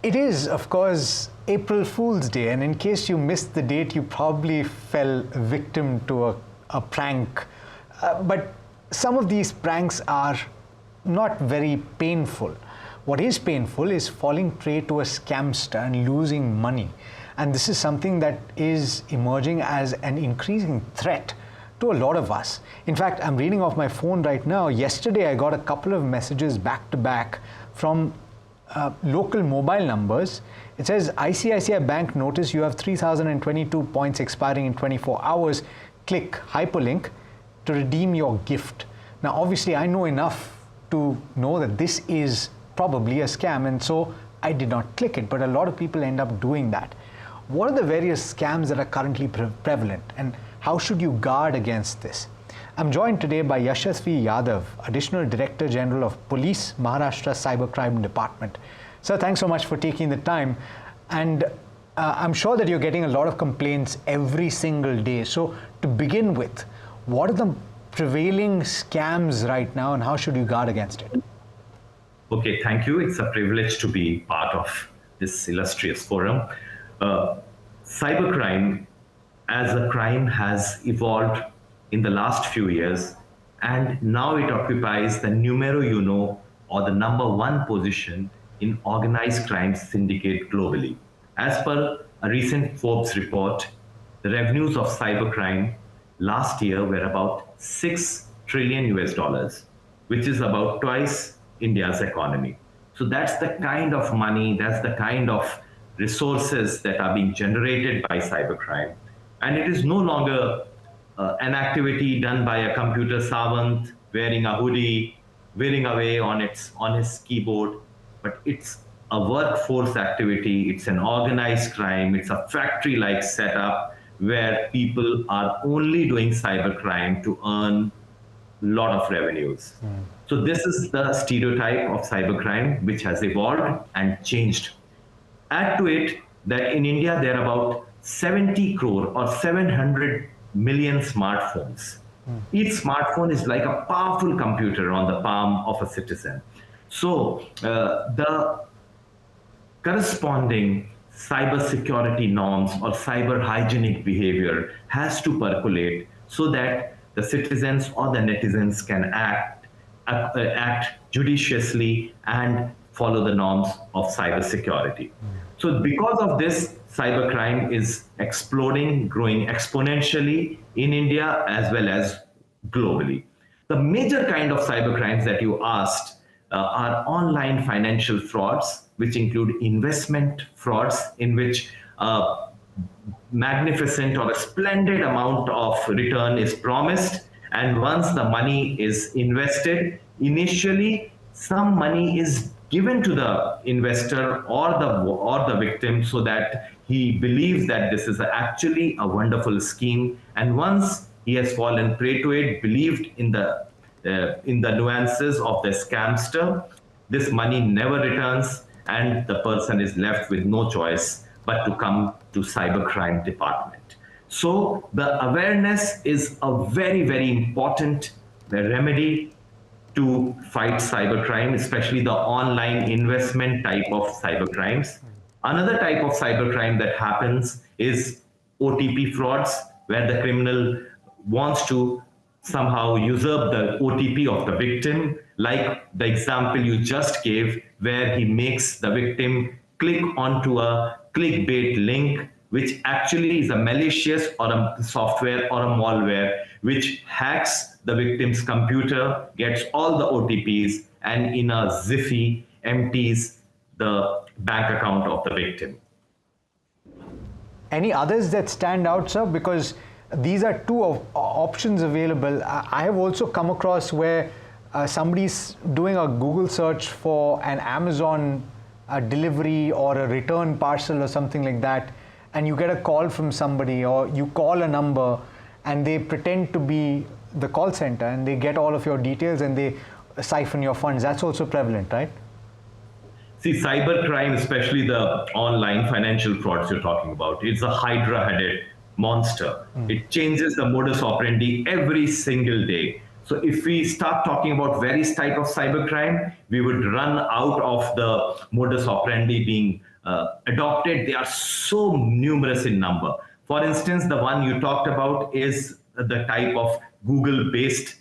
It is, of course, April Fool's Day, and in case you missed the date, you probably fell victim to a prank. But some of these pranks are not very painful. What is painful is falling prey to a scamster and losing money. And this is something that is emerging as an increasing threat to a lot of us. In fact, I'm reading off my phone right now. Yesterday, I got a couple of messages back to back from local mobile numbers. It says, ICICI Bank notice you have 3,022 points expiring in 24 hours. Click hyperlink to redeem your gift. Now, obviously, I know enough to know that this is probably a scam, and so I did not click it, but a lot of people end up doing that. What are the various scams that are currently prevalent, and how should you guard against this? I'm joined today by Yashasvi Yadav, Additional Director General of Police, Maharashtra Cybercrime Department. Sir, thanks so much for taking the time. And I'm sure that you're getting a lot of complaints every single day. So to begin with, what are the prevailing scams right now, and how should you guard against it? Okay, thank you. It's a privilege to be part of this illustrious forum. Cybercrime as a crime has evolved in the last few years, and now it occupies the numero uno, or the #1 position in organized crime syndicate globally. As per a recent Forbes report, the revenues of cybercrime last year were about $6 trillion, which is about twice India's economy. So that's the kind of money, that's the kind of resources that are being generated by cybercrime. And it is no longer an activity done by a computer savant wearing a hoodie, whirring away on his keyboard, but it's a workforce activity, it's an organized crime, it's a factory-like setup where people are only doing cybercrime to earn a lot of revenues. So this is the stereotype of cybercrime, which has evolved and changed. Add to it that in India, there are about 70 crore or 700 million smartphones. Each smartphone is like a powerful computer on the palm of a citizen. So the corresponding cybersecurity norms or cyber hygienic behavior has to percolate so that the citizens or the netizens can act judiciously and follow the norms of cybersecurity. So because of this, cybercrime is exploding, growing exponentially in India as well as globally. The major kind of cybercrimes that you asked are online financial frauds, which include investment frauds in which a magnificent or a splendid amount of return is promised. And once the money is invested, initially some money is given to the investor or the victim so that he believes that this is actually a wonderful scheme. And once he has fallen prey to it, believed in the nuances of the scamster, this money never returns and the person is left with no choice but to come to cybercrime department. So the awareness is a very, very important remedy to fight cybercrime, especially the online investment type of cybercrimes. Another type of cybercrime that happens is OTP frauds, where the criminal wants to somehow usurp the OTP of the victim, like the example you just gave, where he makes the victim click onto a clickbait link, which actually is a malicious or a software or a malware, which hacks the victim's computer, gets all the OTPs, and in a jiffy empties the bank account of the victim. Any others that stand out, sir? Because these are two options available. I have also come across where somebody's doing a Google search for an Amazon delivery or a return parcel or something like that, and you get a call from somebody, or you call a number and they pretend to be the call center and they get all of your details and they siphon your funds. That's also prevalent, right? See, cybercrime, especially the online financial frauds you're talking about, it's a hydra-headed monster. It changes the modus operandi every single day. So if we start talking about various types of cybercrime, we would run out of the modus operandi being adopted, they are so numerous in number. For instance, the one you talked about is the type of Google-based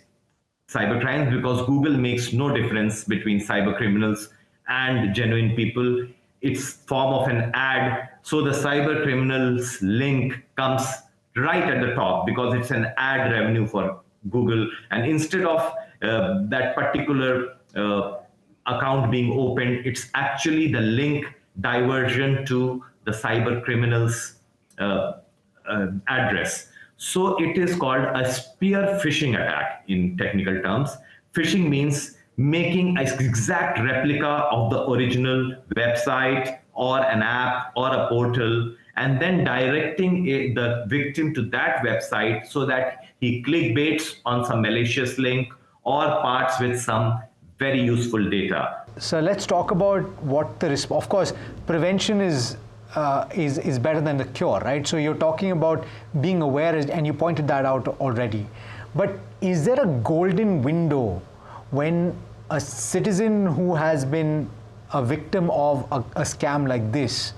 cybercrimes, because Google makes no difference between cyber criminals and genuine people. It's form of an ad. So the cyber criminals link comes right at the top because it's an ad revenue for Google. And instead of that particular account being opened, it's actually the link diversion to the cyber criminals address. So it is called a spear phishing attack in technical terms. Phishing means making an exact replica of the original website or an app or a portal, and then directing the victim to that website so that he clickbaits on some malicious link or parts with some very useful data. So let's talk about what the risk. Of course, prevention is better than the cure, right? So you're talking about being aware, and you pointed that out already. But is there a golden window when a citizen who has been a victim of a scam like this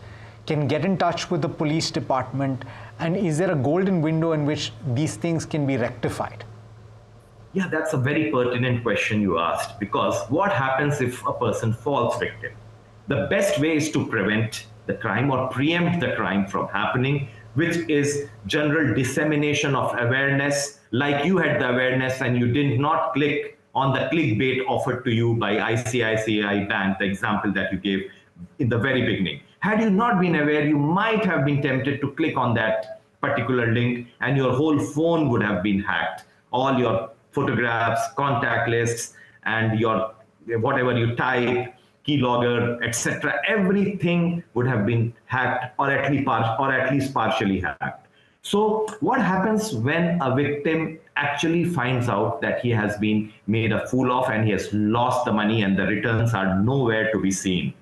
can get in touch with the police department, and is there a golden window in which these things can be rectified? Yeah, that's a very pertinent question you asked, because what happens if a person falls victim? The best way is to prevent the crime or preempt the crime from happening, which is general dissemination of awareness. Like you had the awareness and you did not click on the clickbait offered to you by ICICI Bank, the example that you gave in the very beginning. Had you not been aware, you might have been tempted to click on that particular link and your whole phone would have been hacked. All your photographs, contact lists, and your whatever you type, keylogger, etc., everything would have been hacked or at least partially hacked. So what happens when a victim actually finds out that he has been made a fool of and he has lost the money and the returns are nowhere to be seen?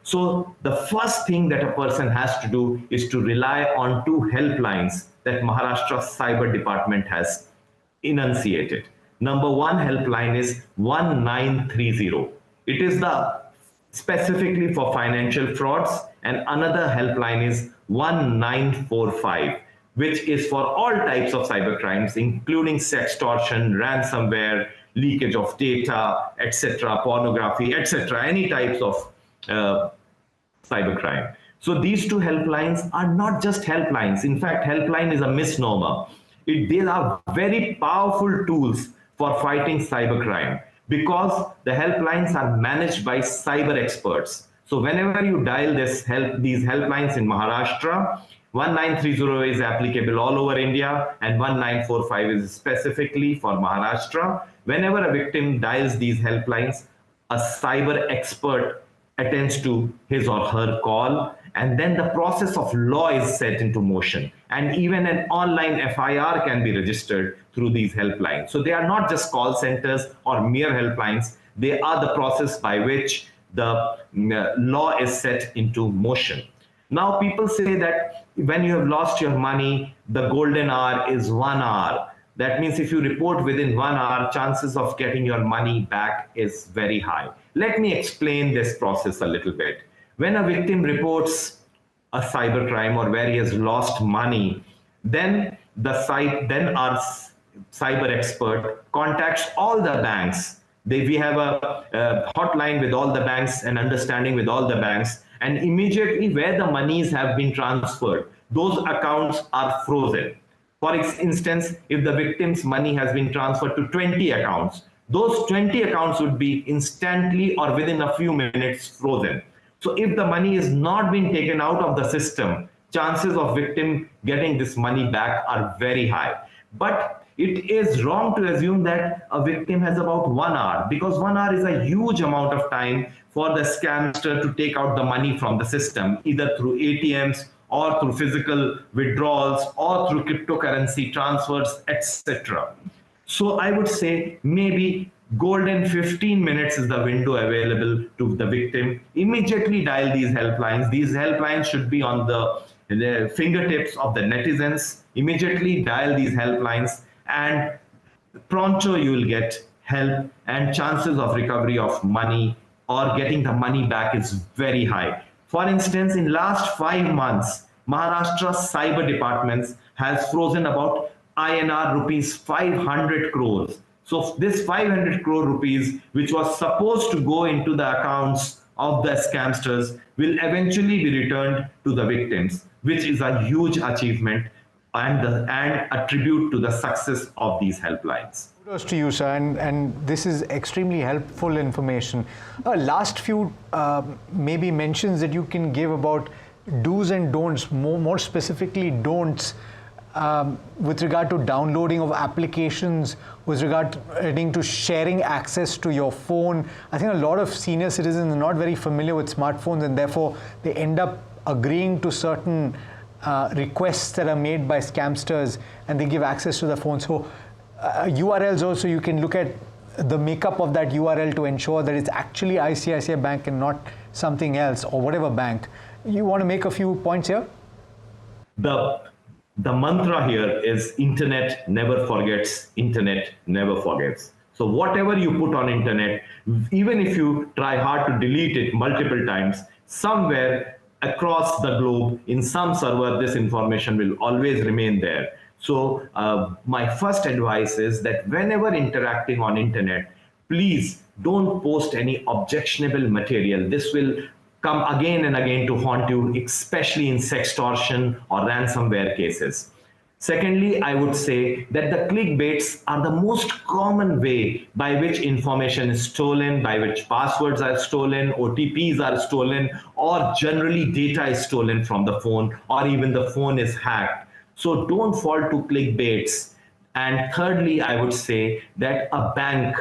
So the first thing that a person has to do is to rely on two helplines that Maharashtra Cyber Department has enunciated. Number one helpline is 1930. It is the specifically for financial frauds, and another helpline is 1945, which is for all types of cyber crimes, including sextortion, ransomware, leakage of data, etc., pornography, etc., any types of cybercrime. So these two helplines are not just helplines. In fact, helpline is a misnomer. They are very powerful tools for fighting cybercrime because the helplines are managed by cyber experts. So whenever you dial these helplines in Maharashtra, 1930 is applicable all over India and 1945 is specifically for Maharashtra. Whenever a victim dials these helplines, a cyber expert attends to his or her call, and then the process of law is set into motion. And even an online FIR can be registered through these helplines. So they are not just call centers or mere helplines, they are the process by which the law is set into motion. Now people say that when you have lost your money, the golden hour is 1 hour. That means if you report within 1 hour, chances of getting your money back is very high. Let me explain this process a little bit. When a victim reports a cybercrime or where he has lost money, then our cyber expert contacts all the banks. We have a hotline with all the banks and understanding with all the banks, and immediately where the monies have been transferred, those accounts are frozen. For instance, if the victim's money has been transferred to 20 accounts, those 20 accounts would be instantly or within a few minutes frozen. So if the money is not being taken out of the system, chances of victim getting this money back are very high. But it is wrong to assume that a victim has about 1 hour, because 1 hour is a huge amount of time for the scamster to take out the money from the system, either through ATMs or through physical withdrawals or through cryptocurrency transfers, etc. So I would say maybe golden 15 minutes is the window available to the victim. Immediately dial these helplines. These helplines should be on the fingertips of the netizens. Immediately dial these helplines and pronto you will get help, and chances of recovery of money or getting the money back is very high. For instance, in last 5 months, Maharashtra's cyber departments has frozen about INR rupees 500 crores. So this 500 crore rupees, which was supposed to go into the accounts of the scamsters, will eventually be returned to the victims, which is a huge achievement and a tribute to the success of these helplines. Kudos to you, sir, and this is extremely helpful information. Last few maybe mentions that you can give about do's and don'ts, more specifically don'ts, with regard to downloading of applications, with regard to sharing access to your phone. I think a lot of senior citizens are not very familiar with smartphones, and therefore they end up agreeing to certain requests that are made by scamsters, and they give access to the phone. So URLs also, you can look at the makeup of that URL to ensure that it's actually ICICI Bank and not something else or whatever bank. You want to make a few points here? The mantra here is internet never forgets, internet never forgets. So whatever you put on internet, even if you try hard to delete it multiple times, somewhere across the globe in some server, this information will always remain there. So my first advice is that whenever interacting on internet, please don't post any objectionable material. This will come again and again to haunt you, especially in sextortion or ransomware cases. Secondly, I would say that the clickbaits are the most common way by which information is stolen, by which passwords are stolen, OTPs are stolen, or generally data is stolen from the phone, or even the phone is hacked. So don't fall to clickbaits. And thirdly, I would say that a bank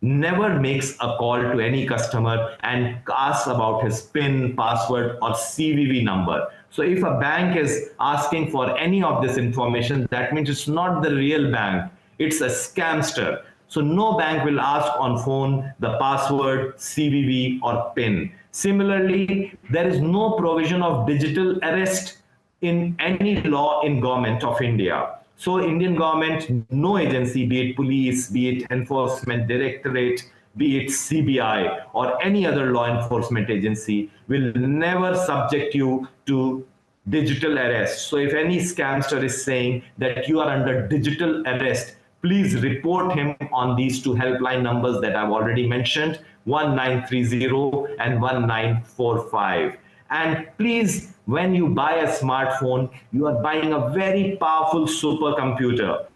never makes a call to any customer and asks about his PIN, password, or CVV number. So if a bank is asking for any of this information, that means it's not the real bank, it's a scamster. So no bank will ask on phone the password, CVV, or PIN. Similarly, there is no provision of digital arrest in any law in Government of India. So Indian government, no agency, be it police, be it enforcement directorate, be it CBI or any other law enforcement agency, will never subject you to digital arrest. So if any scamster is saying that you are under digital arrest, please report him on these two helpline numbers that I've already mentioned, 1930 and 1945. And please, when you buy a smartphone, you are buying a very powerful supercomputer.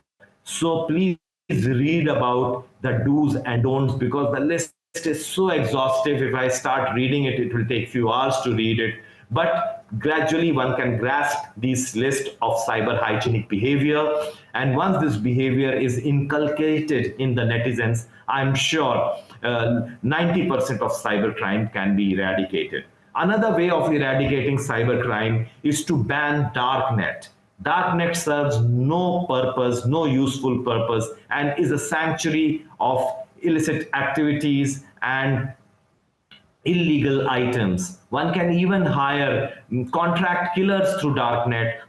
So please read about the do's and don'ts, because the list is so exhaustive. If I start reading it, it will take a few hours to read it. But gradually one can grasp this list of cyber hygienic behavior. And once this behavior is inculcated in the netizens, I'm sure 90% of cybercrime can be eradicated. Another way of eradicating cybercrime is to ban darknet. Darknet serves no purpose, no useful purpose, and is a sanctuary of illicit activities and illegal items. One can even hire contract killers through darknet,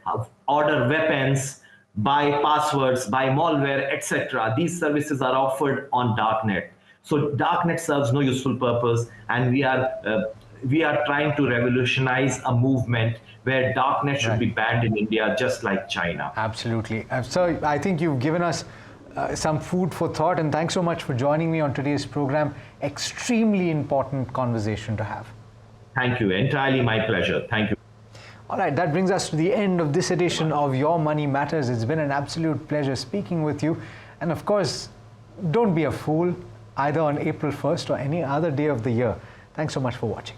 order weapons, buy passwords, buy malware, etc. These services are offered on darknet. So darknet serves no useful purpose, and we are trying to revolutionize a movement where darknet should be banned in India, just like China. Absolutely. So I think you've given us some food for thought, and thanks so much for joining me on today's program. Extremely important conversation to have. Thank you. Entirely my pleasure. Thank you. All right, that brings us to the end of this edition of Your Money Matters. It's been an absolute pleasure speaking with you. And of course, don't be a fool either on April 1st or any other day of the year. Thanks so much for watching.